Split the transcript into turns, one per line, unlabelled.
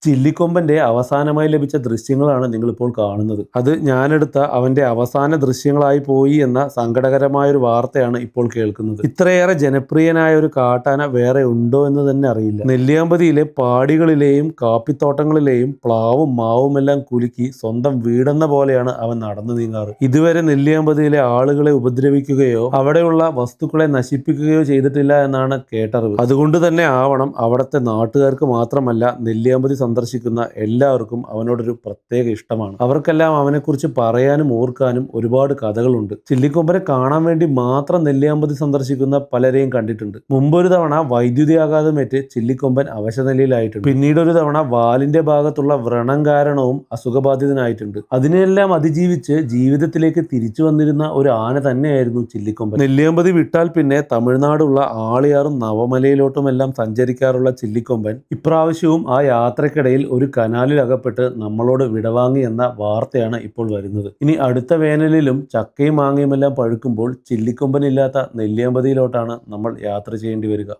ചില്ലിക്കൊമ്പന്റെ അവസാനമായി ലഭിച്ച ദൃശ്യങ്ങളാണ് നിങ്ങളിപ്പോൾ കാണുന്നത്. അത് ഞാനെടുത്ത അവന്റെ അവസാന ദൃശ്യങ്ങളായി പോയി എന്ന സങ്കടകരമായ ഒരു വാർത്തയാണ് ഇപ്പോൾ കേൾക്കുന്നത്. ഇത്രയേറെ ജനപ്രിയനായ ഒരു കാട്ടാന വേറെ ഉണ്ടോ എന്ന് തന്നെ അറിയില്ല. നെല്ലിയാമ്പതിയിലെ പാടികളിലെയും കാപ്പിത്തോട്ടങ്ങളിലെയും പ്ലാവും മാവും എല്ലാം കുലുക്കി സ്വന്തം വീടെന്ന പോലെയാണ് അവൻ നടന്നു നീങ്ങാറ്. ഇതുവരെ നെല്ലിയാമ്പതിയിലെ ആളുകളെ ഉപദ്രവിക്കുകയോ അവിടെയുള്ള വസ്തുക്കളെ നശിപ്പിക്കുകയോ ചെയ്തിട്ടില്ല എന്നാണ് കേട്ടറിവ്. അതുകൊണ്ട് തന്നെ ആവണം അവിടുത്തെ നാട്ടുകാർക്ക് മാത്രമല്ല നെല്ലിയാമ്പതി സന്ദർശിക്കുന്ന എല്ലാവർക്കും അവനോടൊരു പ്രത്യേക ഇഷ്ടമാണ്. അവർക്കെല്ലാം അവനെക്കുറിച്ച് പറയാനും ഓർക്കാനും ഒരുപാട് കഥകളുണ്ട്. ചില്ലിക്കൊമ്പനെ കാണാൻ വേണ്ടി മാത്രം നെല്ലിയാമ്പതി സന്ദർശിക്കുന്ന പലരെയും കണ്ടിട്ടുണ്ട്. മുമ്പൊരു തവണ വൈദ്യുതി ആഘാതമേറ്റ് ചില്ലിക്കൊമ്പൻ അവശനിലയിലായിട്ടുണ്ട്. പിന്നീട് ഒരു തവണ വാലിന്റെ ഭാഗത്തുള്ള വ്രണം കാരണവും അസുഖബാധിതനായിട്ടുണ്ട്. അതിനെല്ലാം അതിജീവിച്ച് ജീവിതത്തിലേക്ക് തിരിച്ചു വന്നിരുന്ന ഒരു ആന തന്നെയായിരുന്നു ചില്ലിക്കൊമ്പൻ. നെല്ലിയാമ്പതി വിട്ടാൽ പിന്നെ തമിഴ്നാടുള്ള ആളിയാറും നവമലയിലോട്ടുമെല്ലാം സഞ്ചരിക്കാറുള്ള ചില്ലിക്കൊമ്പൻ ഇപ്രാവശ്യവും ആ യാത്രയ്ക്കിടയിൽ ഒരു കനാലിൽ അകപ്പെട്ട് നമ്മളോട് വിടവാങ്ങി എന്ന വാർത്തയാണ് ഇപ്പോൾ വരുന്നത്. ഇനി അടുത്ത വേനലിലും ചക്കയും മാങ്ങയും എല്ലാം പഴുക്കുമ്പോൾ ചില്ലിക്കൊമ്പനില്ലാത്ത നെല്ലിയാമ്പതിയിലോട്ടാണ് നമ്മൾ യാത്ര ചെയ്യേണ്ടി വരിക.